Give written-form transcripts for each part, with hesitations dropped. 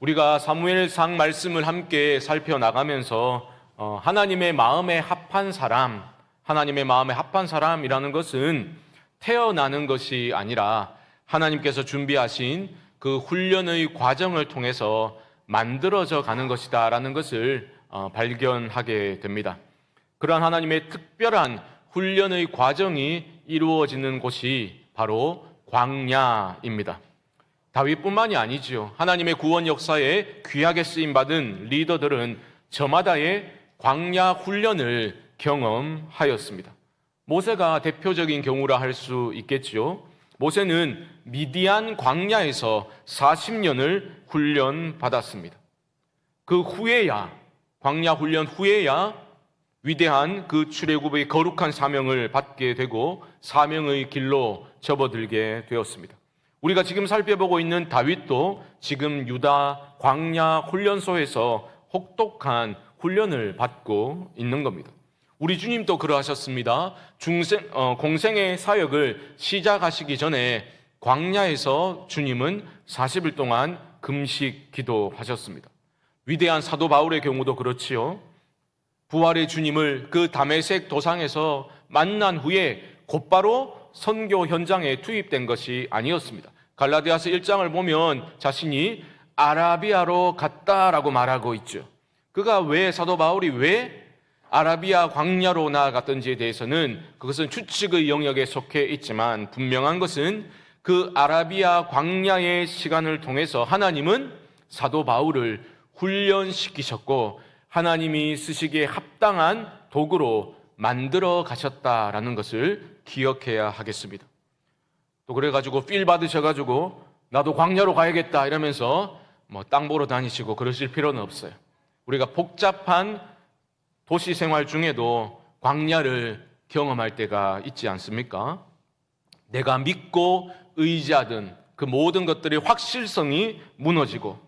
우리가 사무엘상 말씀을 함께 살펴나가면서 하나님의 마음에 합한 사람, 하나님의 마음에 합한 사람이라는 것은 태어나는 것이 아니라 하나님께서 준비하신 그 훈련의 과정을 통해서 만들어져 가는 것이다라는 것을 발견하게 됩니다. 그러한 하나님의 특별한 훈련의 과정이 이루어지는 곳이 바로 광야입니다. 다윗뿐만이 아니지요. 하나님의 구원 역사에 귀하게 쓰임받은 리더들은 저마다의 광야 훈련을 경험하였습니다. 모세가 대표적인 경우라 할 수 있겠지요. 모세는 미디안 광야에서 40년을 훈련받았습니다. 그 후에야, 광야 훈련 후에야 위대한 그 출애굽의 거룩한 사명을 받게 되고 사명의 길로 접어들게 되었습니다. 우리가 지금 살펴보고 있는 다윗도 지금 유다 광야 훈련소에서 혹독한 훈련을 받고 있는 겁니다. 우리 주님도 그러하셨습니다. 공생의 사역을 시작하시기 전에 광야에서 주님은 40일 동안 금식 기도하셨습니다. 위대한 사도 바울의 경우도 그렇지요. 부활의 주님을 그 다메섹 도상에서 만난 후에 곧바로 선교 현장에 투입된 것이 아니었습니다. 갈라디아서 1장을 보면 자신이 아라비아로 갔다라고 말하고 있죠. 그가 사도 바울이 왜 아라비아 광야로 나아갔던지에 대해서는 그것은 추측의 영역에 속해 있지만 분명한 것은 그 아라비아 광야의 시간을 통해서 하나님은 사도 바울을 훈련시키셨고 하나님이 쓰시기에 합당한 도구로 만들어 가셨다라는 것을 기억해야 하겠습니다. 또 그래가지고 필 받으셔가지고 나도 광야로 가야겠다 이러면서 땅 보러 다니시고 그러실 필요는 없어요. 우리가 복잡한 도시 생활 중에도 광야를 경험할 때가 있지 않습니까? 내가 믿고 의지하던 그 모든 것들의 확실성이 무너지고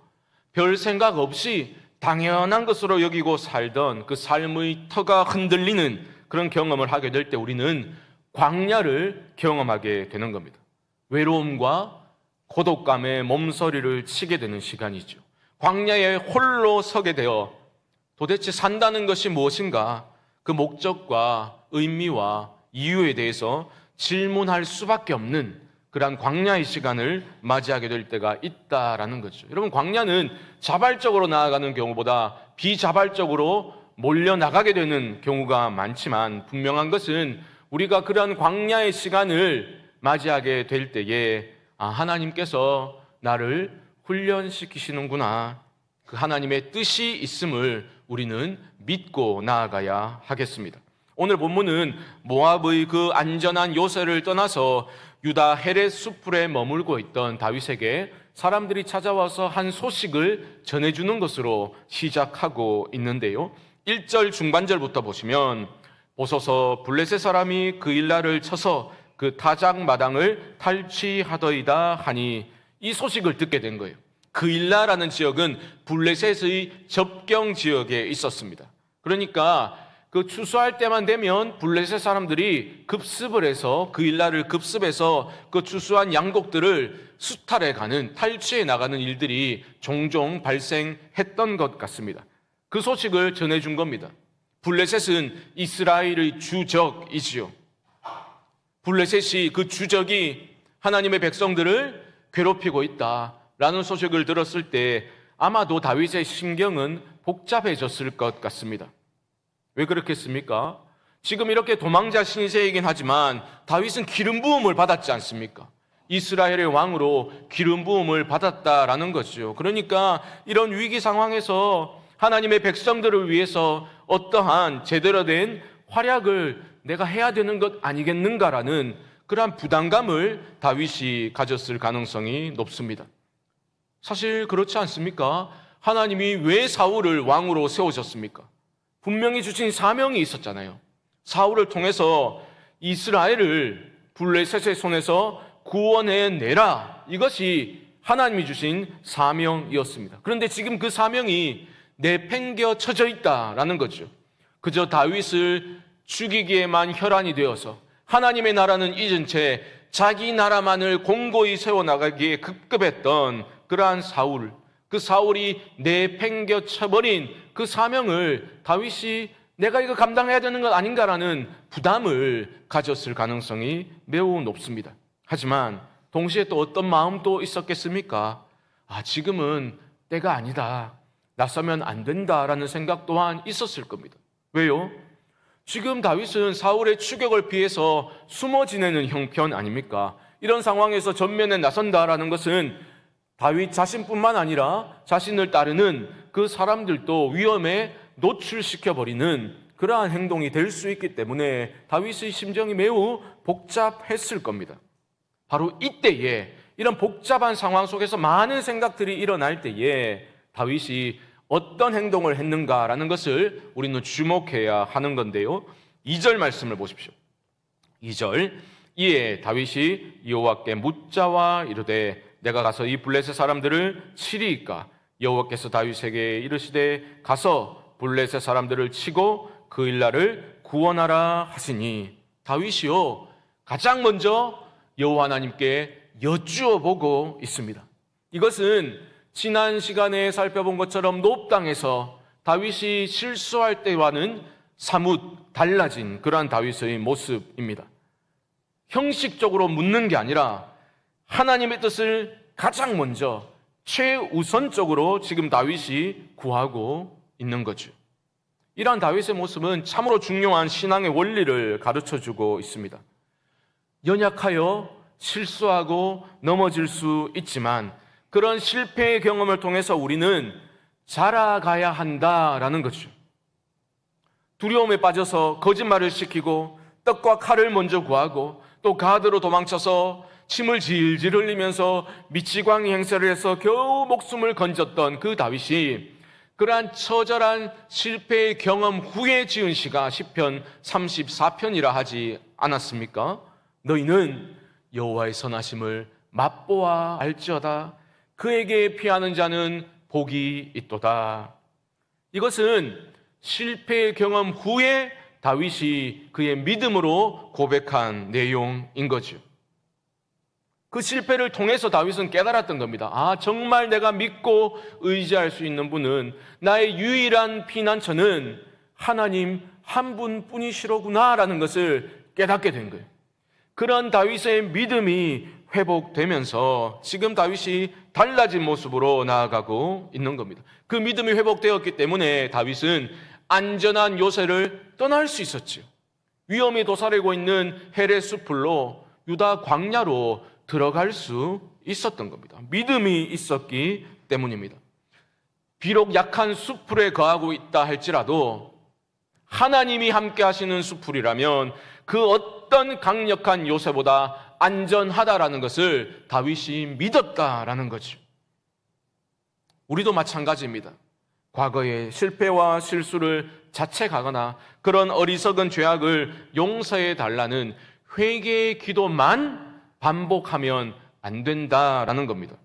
별 생각 없이 당연한 것으로 여기고 살던 그 삶의 터가 흔들리는 그런 경험을 하게 될 때 우리는 광야를 경험하게 되는 겁니다. 외로움과 고독감에 몸서리를 치게 되는 시간이죠. 광야에 홀로 서게 되어 도대체 산다는 것이 무엇인가? 그 목적과 의미와 이유에 대해서 질문할 수밖에 없는 그러한 광야의 시간을 맞이하게 될 때가 있다라는 거죠. 여러분, 광야는 자발적으로 나아가는 경우보다 비자발적으로 몰려나가게 되는 경우가 많지만 분명한 것은 우리가 그러한 광야의 시간을 맞이하게 될 때에 하나님께서 나를 훈련시키시는구나. 그 하나님의 뜻이 있음을 우리는 믿고 나아가야 하겠습니다. 오늘 본문은 모압의 그 안전한 요새를 떠나서 유다 헤렛 수풀에 머물고 있던 다윗에게 사람들이 찾아와서 한 소식을 전해주는 것으로 시작하고 있는데요. 1절 중반절부터 보시면 보소서 블레셋 사람이 그일라를 쳐서 그 타작 마당을 탈취하더이다 하니 이 소식을 듣게 된 거예요. 그일라라는 지역은 블레셋의 접경 지역에 있었습니다. 그러니까 그 추수할 때만 되면 블레셋 사람들이 급습을 해서 그일라를 급습해서 그 추수한 양곡들을 수탈해 가는 탈취해 나가는 일들이 종종 발생했던 것 같습니다. 그 소식을 전해준 겁니다. 블레셋은 이스라엘의 주적이지요. 블레셋이 그 주적이 하나님의 백성들을 괴롭히고 있다라는 소식을 들었을 때 아마도 다윗의 심경은 복잡해졌을 것 같습니다. 왜 그렇겠습니까? 지금 이렇게 도망자 신세이긴 하지만 다윗은 기름 부음을 받았지 않습니까? 이스라엘의 왕으로 기름 부음을 받았다라는 거죠. 그러니까 이런 위기 상황에서 하나님의 백성들을 위해서 어떠한 제대로 된 활약을 내가 해야 되는 것 아니겠는가라는 그러한 부담감을 다윗이 가졌을 가능성이 높습니다. 사실 그렇지 않습니까? 하나님이 왜 사울을 왕으로 세우셨습니까? 분명히 주신 사명이 있었잖아요. 사울을 통해서 이스라엘을 블레셋의 손에서 구원해내라. 이것이 하나님이 주신 사명이었습니다. 그런데 지금 그 사명이 내팽겨쳐져 있다라는 거죠. 그저 다윗을 죽이기에만 혈안이 되어서 하나님의 나라는 잊은 채 자기 나라만을 공고히 세워나가기에 급급했던 그러한 사울, 그 사울이 내팽겨 쳐버린 그 사명을 다윗이 내가 이거 감당해야 되는 것 아닌가라는 부담을 가졌을 가능성이 매우 높습니다. 하지만 동시에 또 어떤 마음도 있었겠습니까? 지금은 때가 아니다. 나서면 안 된다라는 생각 또한 있었을 겁니다. 왜요? 지금 다윗은 사울의 추격을 피해서 숨어 지내는 형편 아닙니까? 이런 상황에서 전면에 나선다라는 것은 다윗 자신뿐만 아니라 자신을 따르는 그 사람들도 위험에 노출시켜버리는 그러한 행동이 될 수 있기 때문에 다윗의 심정이 매우 복잡했을 겁니다. 바로 이때에 이런 복잡한 상황 속에서 많은 생각들이 일어날 때에 다윗이 어떤 행동을 했는가라는 것을 우리는 주목해야 하는 건데요. 2절 말씀을 보십시오. 2절 이에 다윗이 여호와께 묻자와 이르되 내가 가서 이 블레셋 사람들을 치리이까? 여호와께서 다윗에게 이르시되 가서 블레셋 사람들을 치고 그 일날을 구원하라 하시니 다윗이요 가장 먼저 여호와 하나님께 여쭈어 보고 있습니다. 이것은 지난 시간에 살펴본 것처럼 노브 땅에서 다윗이 실수할 때와는 사뭇 달라진 그러한 다윗의 모습입니다. 형식적으로 묻는 게 아니라 하나님의 뜻을 가장 먼저 최우선적으로 지금 다윗이 구하고 있는 거죠. 이러한 다윗의 모습은 참으로 중요한 신앙의 원리를 가르쳐주고 있습니다. 연약하여 실수하고 넘어질 수 있지만 그런 실패의 경험을 통해서 우리는 자라가야 한다라는 거죠. 두려움에 빠져서 거짓말을 시키고 떡과 칼을 먼저 구하고 또 가드로 도망쳐서 침을 질질 흘리면서 미치광이 행세를 해서 겨우 목숨을 건졌던 그 다윗이 그러한 처절한 실패의 경험 후에 지은 시가 시편 34편이라 하지 않았습니까? 너희는 여호와의 선하심을 맛보아 알지어다. 그에게 피하는 자는 복이 있도다. 이것은 실패의 경험 후에 다윗이 그의 믿음으로 고백한 내용인 거죠. 그 실패를 통해서 다윗은 깨달았던 겁니다. 정말 내가 믿고 의지할 수 있는 분은, 나의 유일한 피난처는 하나님 한 분뿐이시로구나라는 것을 깨닫게 된 거예요. 그런 다윗의 믿음이 회복되면서 지금 다윗이 달라진 모습으로 나아가고 있는 겁니다. 그 믿음이 회복되었기 때문에 다윗은 안전한 요새를 떠날 수 있었지요. 위험이 도사리고 있는 헤레 숲으로 유다 광야로 들어갈 수 있었던 겁니다. 믿음이 있었기 때문입니다. 비록 약한 숲풀에 거하고 있다 할지라도 하나님이 함께 하시는 숲풀이라면 그 어떤 강력한 요새보다 안전하다라는 것을 다윗이 믿었다라는 거죠. 우리도 마찬가지입니다. 과거의 실패와 실수를 자책하거나 그런 어리석은 죄악을 용서해 달라는 회개의 기도만 반복하면 안 된다라는 겁니다.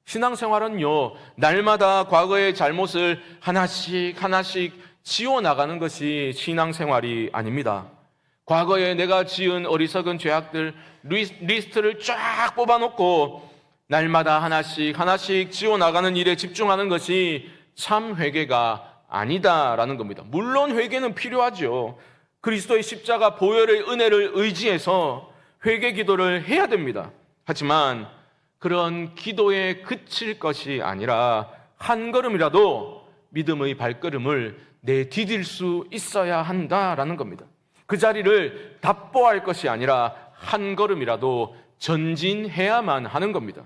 신앙생활은요, 날마다 과거의 잘못을 하나씩 지워나가는 것이 신앙생활이 아닙니다. 과거에 내가 지은 어리석은 죄악들 리스트를 쫙 뽑아놓고 날마다 하나씩 지워나가는 일에 집중하는 것이 참 회개가 아니다라는 겁니다. 물론 회개는 필요하죠. 그리스도의 십자가 보혈의 은혜를 의지해서 회개 기도를 해야 됩니다. 하지만 그런 기도에 그칠 것이 아니라 한 걸음이라도 믿음의 발걸음을 내디딜 수 있어야 한다라는 겁니다. 그 자리를 답보할 것이 아니라 한 걸음이라도 전진해야만 하는 겁니다.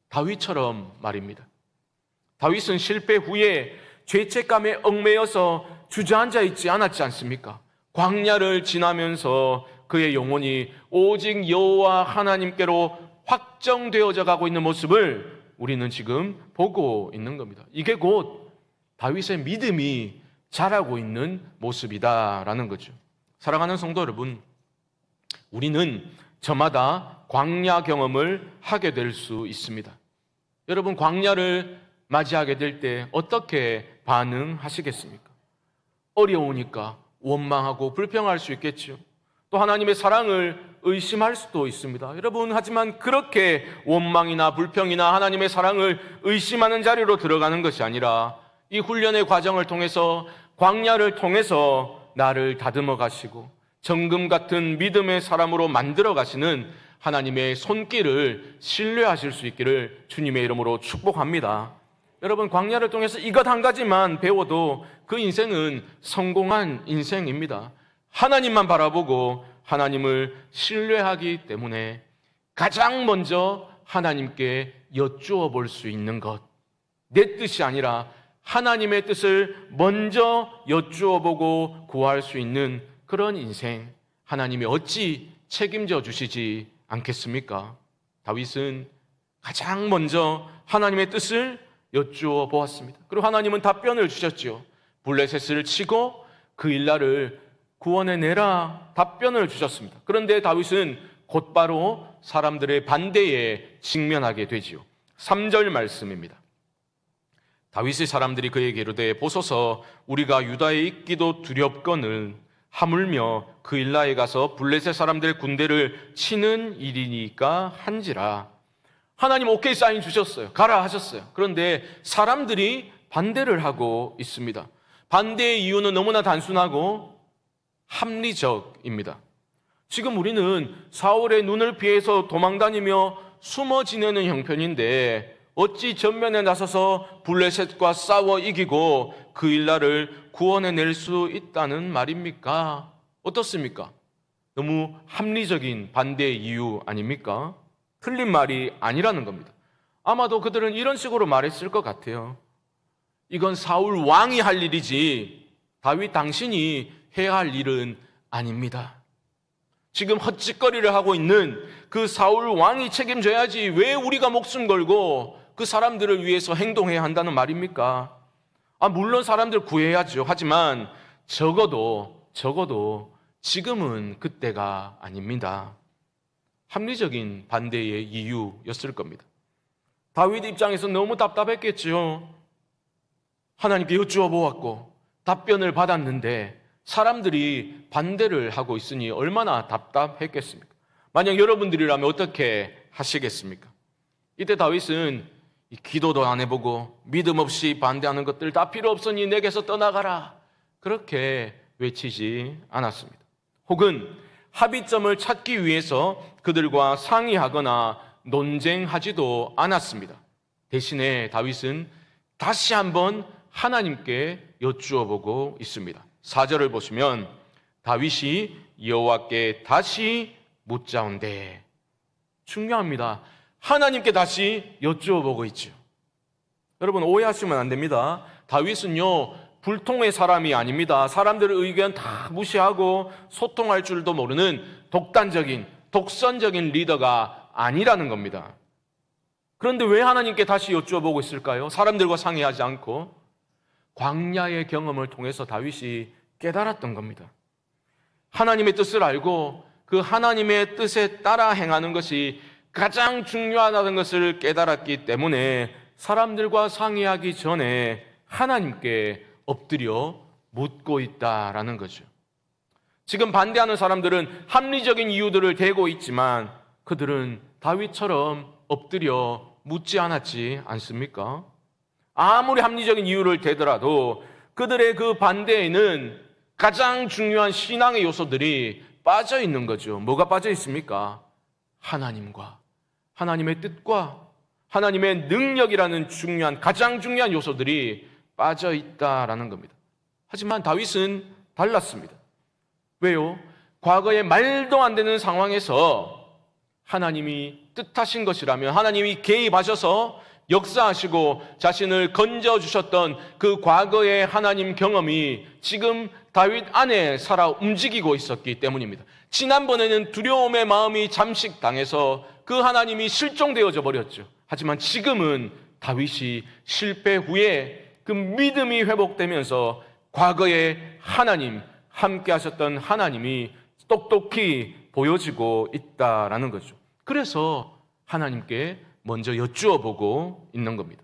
다윗처럼 말입니다. 다윗은 실패 후에 죄책감에 얽매여서 주저앉아 있지 않았지 않습니까? 광야를 지나면서 그의 영혼이 오직 여호와 하나님께로 확정되어져 가고 있는 모습을 우리는 지금 보고 있는 겁니다. 이게 곧 다윗의 믿음이 자라고 있는 모습이다라는 거죠. 사랑하는 성도 여러분, 우리는 저마다 광야 경험을 하게 될 수 있습니다. 여러분, 광야를 맞이하게 될 때 어떻게 반응하시겠습니까? 어려우니까 원망하고 불평할 수 있겠죠. 또 하나님의 사랑을 의심할 수도 있습니다. 여러분, 하지만 그렇게 원망이나 불평이나 하나님의 사랑을 의심하는 자리로 들어가는 것이 아니라 이 훈련의 과정을 통해서, 광야를 통해서 나를 다듬어 가시고 정금 같은 믿음의 사람으로 만들어 가시는 하나님의 손길을 신뢰하실 수 있기를 주님의 이름으로 축복합니다. 여러분, 광야를 통해서 이것 한 가지만 배워도 그 인생은 성공한 인생입니다. 하나님만 바라보고 하나님을 신뢰하기 때문에 가장 먼저 하나님께 여쭈어 볼 수 있는 것, 내 뜻이 아니라 하나님의 뜻을 먼저 여쭈어 보고 구할 수 있는 그런 인생, 하나님이 어찌 책임져 주시지 않겠습니까? 다윗은 가장 먼저 하나님의 뜻을 여쭈어 보았습니다. 그리고 하나님은 답변을 주셨죠. 블레셋을 치고 그 일날을 구원해내라 답변을 주셨습니다. 그런데 다윗은 곧바로 사람들의 반대에 직면하게 되지요. 3절 말씀입니다. 다윗의 사람들이 그에게 이르되 보소서 우리가 유다에 있기도 두렵거늘 하물며 그 일라에 가서 블레셋 사람들의 군대를 치는 일이니까 한지라. 하나님 오케이 사인 주셨어요. 가라 하셨어요. 그런데 사람들이 반대를 하고 있습니다. 반대의 이유는 너무나 단순하고 합리적입니다. 지금 우리는 사울의 눈을 피해서 도망다니며 숨어 지내는 형편인데 어찌 전면에 나서서 블레셋과 싸워 이기고 그 일날을 구원해낼 수 있다는 말입니까? 어떻습니까? 너무 합리적인 반대의 이유 아닙니까? 틀린 말이 아니라는 겁니다. 아마도 그들은 이런 식으로 말했을 것 같아요. 이건 사울 왕이 할 일이지 다윗 당신이 해야 할 일은 아닙니다. 지금 헛짓거리를 하고 있는 그 사울 왕이 책임져야지 왜 우리가 목숨 걸고 그 사람들을 위해서 행동해야 한다는 말입니까? 물론 사람들 구해야죠. 하지만 적어도 지금은 그때가 아닙니다. 합리적인 반대의 이유였을 겁니다. 다윗 입장에서 너무 답답했겠죠. 하나님께 여쭈어 보았고 답변을 받았는데 사람들이 반대를 하고 있으니 얼마나 답답했겠습니까? 만약 여러분들이라면 어떻게 하시겠습니까? 이때 다윗은 기도도 안 해보고 믿음 없이 반대하는 것들 다 필요 없으니 내게서 떠나가라 그렇게 외치지 않았습니다. 혹은 합의점을 찾기 위해서 그들과 상의하거나 논쟁하지도 않았습니다. 대신에 다윗은 다시 한번 하나님께 여쭈어 보고 있습니다. 4절을 보시면 다윗이 여호와께 다시 묻자온대. 중요합니다. 하나님께 다시 여쭈어 보고 있죠. 여러분 오해하시면 안 됩니다. 다윗은요 불통의 사람이 아닙니다. 사람들의 의견 다 무시하고 소통할 줄도 모르는 독선적인 리더가 아니라는 겁니다. 그런데 왜 하나님께 다시 여쭈어 보고 있을까요? 사람들과 상의하지 않고 광야의 경험을 통해서 다윗이 깨달았던 겁니다. 하나님의 뜻을 알고 그 하나님의 뜻에 따라 행하는 것이 가장 중요하다는 것을 깨달았기 때문에 사람들과 상의하기 전에 하나님께 엎드려 묻고 있다라는 거죠. 지금 반대하는 사람들은 합리적인 이유들을 대고 있지만 그들은 다윗처럼 엎드려 묻지 않았지 않습니까? 아무리 합리적인 이유를 대더라도 그들의 그 반대에는 가장 중요한 신앙의 요소들이 빠져 있는 거죠. 뭐가 빠져 있습니까? 하나님과 하나님의 뜻과 하나님의 능력이라는 가장 중요한 요소들이 빠져 있다라는 겁니다. 하지만 다윗은 달랐습니다. 왜요? 과거에 말도 안 되는 상황에서 하나님이 뜻하신 것이라면 하나님이 개입하셔서 역사하시고 자신을 건져주셨던 그 과거의 하나님 경험이 지금 다윗 안에 살아 움직이고 있었기 때문입니다. 지난번에는 두려움의 마음이 잠식당해서 그 하나님이 실종되어져 버렸죠. 하지만 지금은 다윗이 실패 후에 그 믿음이 회복되면서 과거의 하나님, 함께 하셨던 하나님이 똑똑히 보여지고 있다라는 거죠. 그래서 하나님께 먼저 여쭈어 보고 있는 겁니다.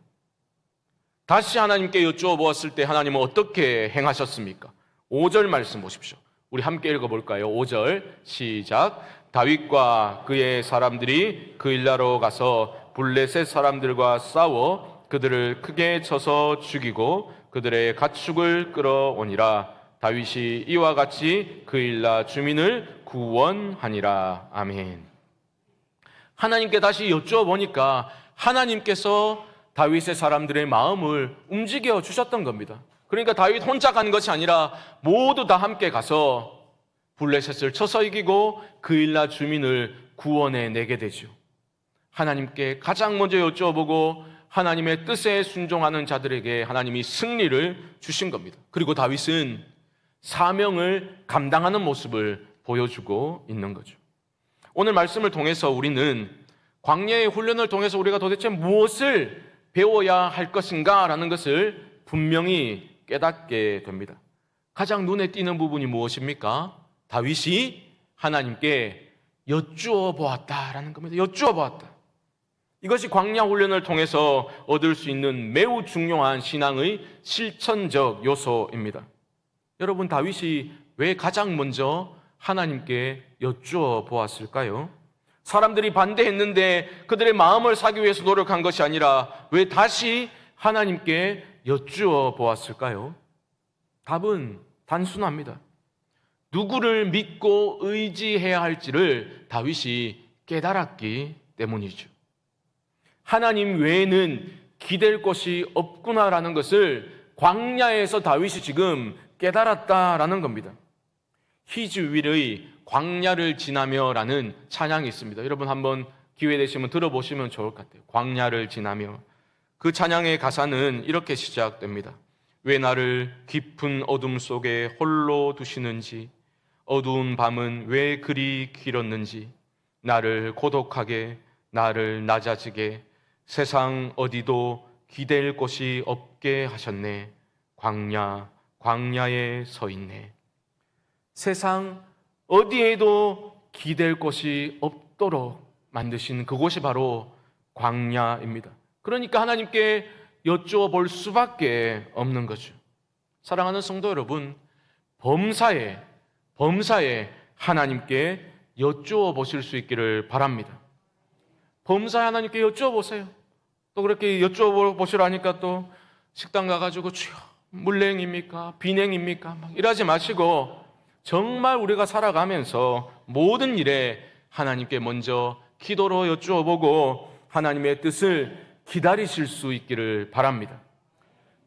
다시 하나님께 여쭈어 보았을 때 하나님은 어떻게 행하셨습니까? 5절 말씀 보십시오. 우리 함께 읽어볼까요? 5절 시작. 다윗과 그의 사람들이 그일라로 가서 블레셋 사람들과 싸워 그들을 크게 쳐서 죽이고 그들의 가축을 끌어오니라. 다윗이 이와 같이 그일라 주민을 구원하니라. 아멘. 하나님께 다시 여쭈어보니까 하나님께서 다윗의 사람들의 마음을 움직여 주셨던 겁니다. 그러니까 다윗 혼자 간 것이 아니라 모두 다 함께 가서 블레셋을 쳐서 이기고 그일라 주민을 구원해 내게 되죠. 하나님께 가장 먼저 여쭈어보고 하나님의 뜻에 순종하는 자들에게 하나님이 승리를 주신 겁니다. 그리고 다윗은 사명을 감당하는 모습을 보여주고 있는 거죠. 오늘 말씀을 통해서 우리는 광야의 훈련을 통해서 우리가 도대체 무엇을 배워야 할 것인가 라는 것을 분명히 깨닫게 됩니다. 가장 눈에 띄는 부분이 무엇입니까? 다윗이 하나님께 여쭈어 보았다라는 겁니다. 여쭈어 보았다. 이것이 광야 훈련을 통해서 얻을 수 있는 매우 중요한 신앙의 실천적 요소입니다. 여러분, 다윗이 왜 가장 먼저 하나님께 여쭈어 보았을까요? 사람들이 반대했는데 그들의 마음을 사기 위해서 노력한 것이 아니라 왜 다시 하나님께 여쭈어 보았을까요? 답은 단순합니다. 누구를 믿고 의지해야 할지를 다윗이 깨달았기 때문이죠. 하나님 외에는 기댈 곳이 없구나라는 것을 광야에서 다윗이 지금 깨달았다라는 겁니다. 히즈윌의 광야를 지나며라는 찬양이 있습니다. 여러분 한번 기회 되시면 들어보시면 좋을 것 같아요. 광야를 지나며. 그 찬양의 가사는 이렇게 시작됩니다. 왜 나를 깊은 어둠 속에 홀로 두시는지, 어두운 밤은 왜 그리 길었는지, 나를 고독하게, 나를 낮아지게, 세상 어디도 기댈 곳이 없게 하셨네. 광야에 서 있네. 세상 어디에도 기댈 곳이 없도록 만드신 그곳이 바로 광야입니다. 그러니까 하나님께 여쭈어 볼 수밖에 없는 거죠. 사랑하는 성도 여러분, 범사에 하나님께 여쭈어 보실 수 있기를 바랍니다. 범사에 하나님께 여쭈어 보세요. 또 그렇게 여쭈어 보시라니까 또 식당 가가지고 주여 물냉입니까? 비냉입니까? 막 이러지 마시고 정말 우리가 살아가면서 모든 일에 하나님께 먼저 기도로 여쭈어 보고 하나님의 뜻을 기다리실 수 있기를 바랍니다.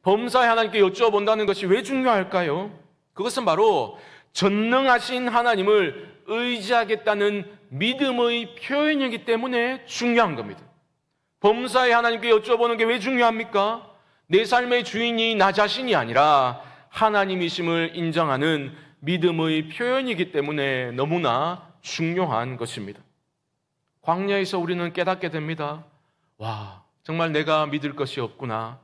범사에 하나님께 여쭈어 본다는 것이 왜 중요할까요? 그것은 바로 전능하신 하나님을 의지하겠다는 믿음의 표현이기 때문에 중요한 겁니다. 범사에 하나님께 여쭈어보는 게 왜 중요합니까? 내 삶의 주인이 나 자신이 아니라 하나님이심을 인정하는 믿음의 표현이기 때문에 너무나 중요한 것입니다. 광야에서 우리는 깨닫게 됩니다. 와, 정말 내가 믿을 것이 없구나.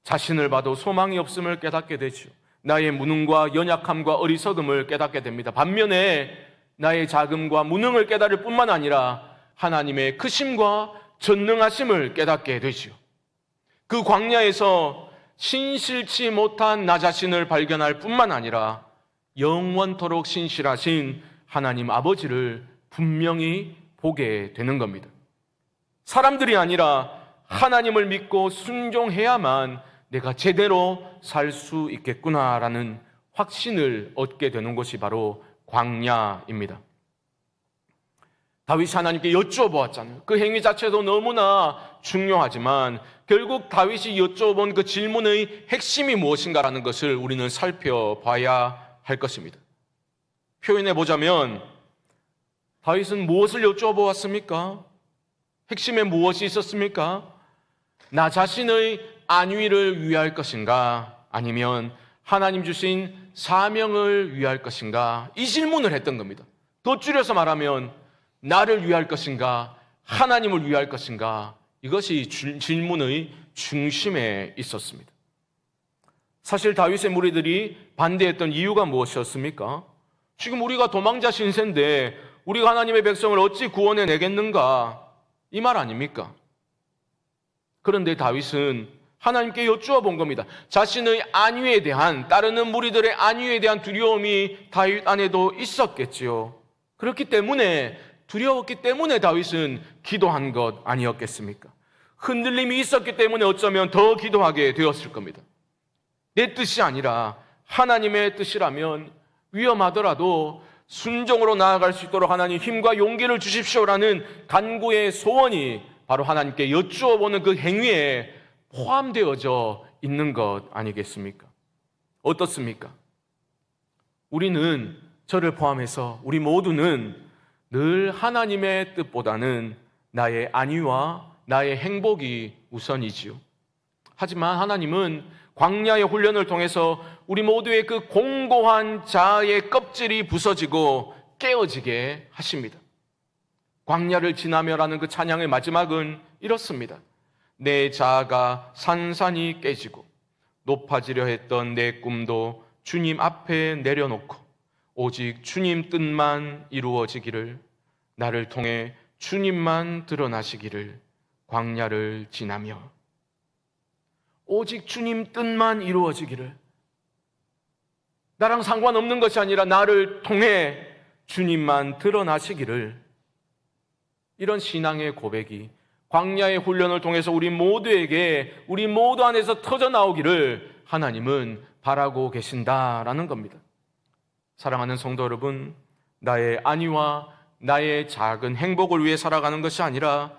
자신을 봐도 소망이 없음을 깨닫게 되죠. 나의 무능과 연약함과 어리석음을 깨닫게 됩니다. 반면에 나의 자금과 무능을 깨달을 뿐만 아니라 하나님의 크심과 전능하심을 깨닫게 되죠. 그 광야에서 신실치 못한 나 자신을 발견할 뿐만 아니라 영원토록 신실하신 하나님 아버지를 분명히 보게 되는 겁니다. 사람들이 아니라 하나님을 믿고 순종해야만 내가 제대로 살 수 있겠구나라는 확신을 얻게 되는 것이 바로 광야입니다. 다윗이 하나님께 여쭈어보았잖아요. 그 행위 자체도 너무나 중요하지만 결국 다윗이 여쭈어본 그 질문의 핵심이 무엇인가라는 것을 우리는 살펴봐야 할 것입니다. 표현해 보자면 다윗은 무엇을 여쭈어보았습니까? 핵심에 무엇이 있었습니까? 나 자신의 안위를 위할 것인가? 아니면 하나님 주신 사명을 위할 것인가? 이 질문을 했던 겁니다. 더 줄여서 말하면 나를 위할 것인가? 하나님을 위할 것인가? 이것이 질문의 중심에 있었습니다. 사실 다윗의 무리들이 반대했던 이유가 무엇이었습니까? 지금 우리가 도망자 신세인데 우리가 하나님의 백성을 어찌 구원해 내겠는가? 이 말 아닙니까? 그런데 다윗은 하나님께 여쭈어 본 겁니다. 자신의 안위에 대한, 따르는 무리들의 안위에 대한 두려움이 다윗 안에도 있었겠지요. 그렇기 때문에 두려웠기 때문에 다윗은 기도한 것 아니었겠습니까? 흔들림이 있었기 때문에 어쩌면 더 기도하게 되었을 겁니다. 내 뜻이 아니라 하나님의 뜻이라면 위험하더라도 순종으로 나아갈 수 있도록 하나님 힘과 용기를 주십시오라는 간구의 소원이 바로 하나님께 여쭈어 보는 그 행위에 포함되어져 있는 것 아니겠습니까? 어떻습니까? 우리는, 저를 포함해서 우리 모두는 늘 하나님의 뜻보다는 나의 안위와 나의 행복이 우선이지요. 하지만 하나님은 광야의 훈련을 통해서 우리 모두의 그 공고한 자아의 껍질이 부서지고 깨어지게 하십니다. 광야를 지나며라는 그 찬양의 마지막은 이렇습니다. 내 자아가 산산이 깨지고 높아지려 했던 내 꿈도 주님 앞에 내려놓고 오직 주님 뜻만 이루어지기를, 나를 통해 주님만 드러나시기를 광야를 지나며. 오직 주님 뜻만 이루어지기를, 나랑 상관없는 것이 아니라 나를 통해 주님만 드러나시기를, 이런 신앙의 고백이 광야의 훈련을 통해서 우리 모두에게, 우리 모두 안에서 터져 나오기를 하나님은 바라고 계신다라는 겁니다. 사랑하는 성도 여러분, 나의 안위와 나의 작은 행복을 위해 살아가는 것이 아니라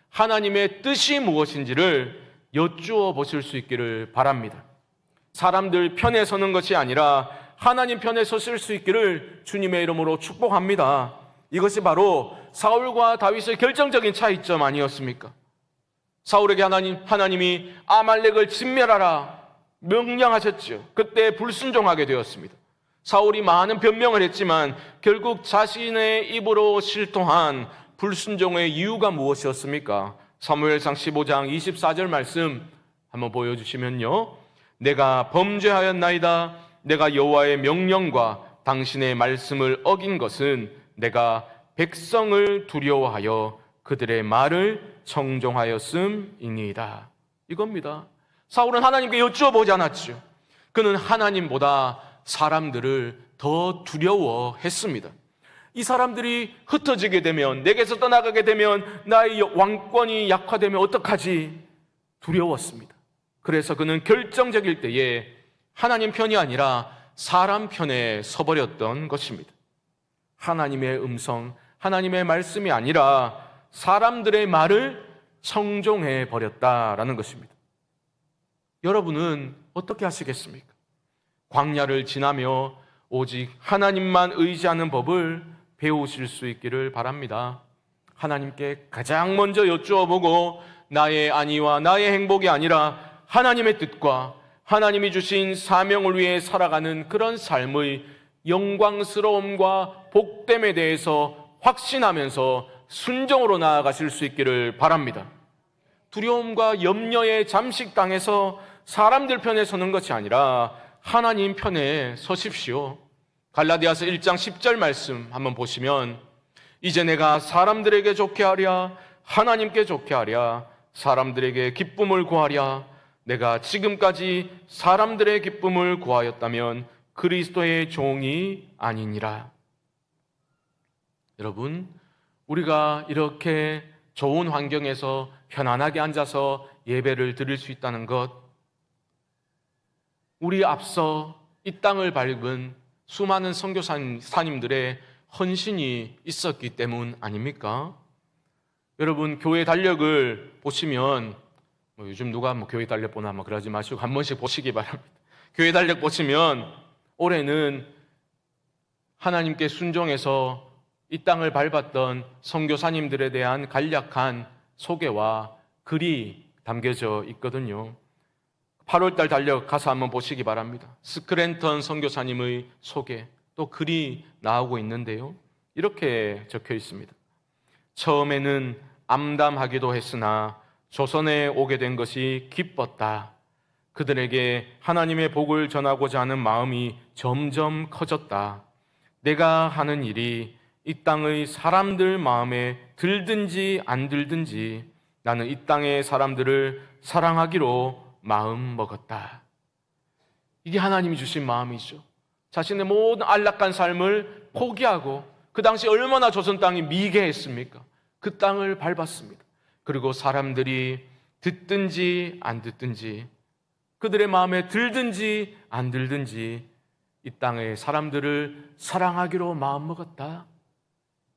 하나님의 뜻이 무엇인지를 여쭈어 보실 수 있기를 바랍니다. 사람들 편에 서는 것이 아니라 하나님 편에 서실 수 있기를 주님의 이름으로 축복합니다. 이것이 바로 사울과 다윗의 결정적인 차이점 아니었습니까? 사울에게 하나님이 아말렉을 진멸하라 명령하셨죠. 그때 불순종하게 되었습니다. 사울이 많은 변명을 했지만 결국 자신의 입으로 실토한 불순종의 이유가 무엇이었습니까? 사무엘상 15장 24절 말씀 한번 보여주시면요, 내가 범죄하였나이다. 내가 여호와의 명령과 당신의 말씀을 어긴 것은 내가 백성을 두려워하여 그들의 말을 청종하였음이니이다. 이겁니다. 사울은 하나님께 여쭈어보지 않았죠. 그는 하나님보다 사람들을 더 두려워했습니다. 이 사람들이 흩어지게 되면, 내게서 떠나가게 되면, 나의 왕권이 약화되면 어떡하지? 두려웠습니다. 그래서 그는 결정적일 때에 하나님 편이 아니라 사람 편에 서버렸던 것입니다. 하나님의 음성, 하나님의 말씀이 아니라 사람들의 말을 청종해 버렸다라는 것입니다. 여러분은 어떻게 하시겠습니까? 광야를 지나며 오직 하나님만 의지하는 법을 배우실 수 있기를 바랍니다. 하나님께 가장 먼저 여쭈어보고 나의 안위와 나의 행복이 아니라 하나님의 뜻과 하나님이 주신 사명을 위해 살아가는 그런 삶의 영광스러움과 복됨에 대해서 확신하면서 순종으로 나아가실 수 있기를 바랍니다. 두려움과 염려에 잠식당해서 사람들 편에 서는 것이 아니라 하나님 편에 서십시오. 갈라디아서 1장 10절 말씀 한번 보시면, 이제 내가 사람들에게 좋게 하랴 하나님께 좋게 하랴 사람들에게 기쁨을 구하랴, 내가 지금까지 사람들의 기쁨을 구하였다면 그리스도의 종이 아니니라. 여러분, 우리가 이렇게 좋은 환경에서 편안하게 앉아서 예배를 드릴 수 있다는 것, 우리 앞서 이 땅을 밟은 수많은 선교사님들의 헌신이 있었기 때문 아닙니까? 여러분, 교회 달력을 보시면, 요즘 누가 교회 달력 보나 그러지 마시고 한 번씩 보시기 바랍니다. 교회 달력 보시면 올해는 하나님께 순종해서 이 땅을 밟았던 선교사님들에 대한 간략한 소개와 글이 담겨져 있거든요. 8월달 달력 가서 한번 보시기 바랍니다. 스크랜턴 선교사님의 소개, 또 글이 나오고 있는데요, 이렇게 적혀 있습니다. 처음에는 암담하기도 했으나 조선에 오게 된 것이 기뻤다. 그들에게 하나님의 복을 전하고자 하는 마음이 점점 커졌다. 내가 하는 일이 이 땅의 사람들 마음에 들든지 안 들든지 나는 이 땅의 사람들을 사랑하기로 마음 먹었다. 이게 하나님이 주신 마음이죠. 자신의 모든 안락한 삶을 포기하고 그 당시 얼마나 조선 땅이 미개했습니까? 그 땅을 밟았습니다. 그리고 사람들이 듣든지 안 듣든지, 그들의 마음에 들든지 안 들든지 이 땅의 사람들을 사랑하기로 마음먹었다.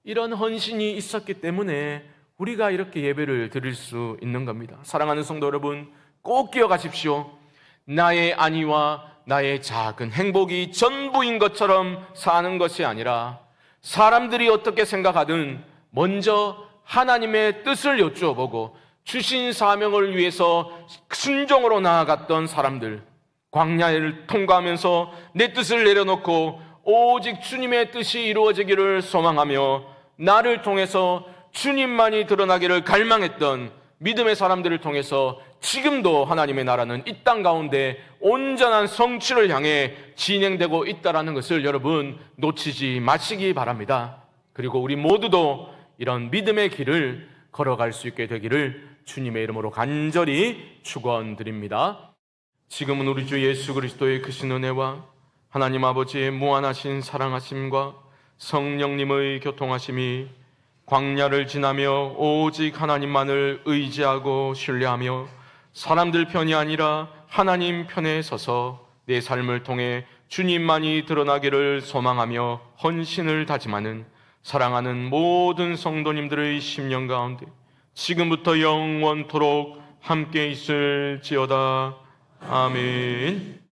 이런 헌신이 있었기 때문에 우리가 이렇게 예배를 드릴 수 있는 겁니다. 사랑하는 성도 여러분, 꼭 기억하십시오. 나의 안위와 나의 작은 행복이 전부인 것처럼 사는 것이 아니라, 사람들이 어떻게 생각하든 먼저 하나님의 뜻을 여쭈어보고 주신 사명을 위해서 순종으로 나아갔던 사람들, 광야를 통과하면서 내 뜻을 내려놓고 오직 주님의 뜻이 이루어지기를 소망하며 나를 통해서 주님만이 드러나기를 갈망했던 믿음의 사람들을 통해서 지금도 하나님의 나라는 이 땅 가운데 온전한 성취를 향해 진행되고 있다는 것을 여러분 놓치지 마시기 바랍니다. 그리고 우리 모두도 이런 믿음의 길을 걸어갈 수 있게 되기를 주님의 이름으로 간절히 축원드립니다. 지금은 우리 주 예수 그리스도의 크신 은혜와 하나님 아버지의 무한하신 사랑하심과 성령님의 교통하심이 광야를 지나며 오직 하나님만을 의지하고 신뢰하며 사람들 편이 아니라 하나님 편에 서서 내 삶을 통해 주님만이 드러나기를 소망하며 헌신을 다짐하는 사랑하는 모든 성도님들의 심령 가운데 지금부터 영원토록 함께 있을지어다. 아멘.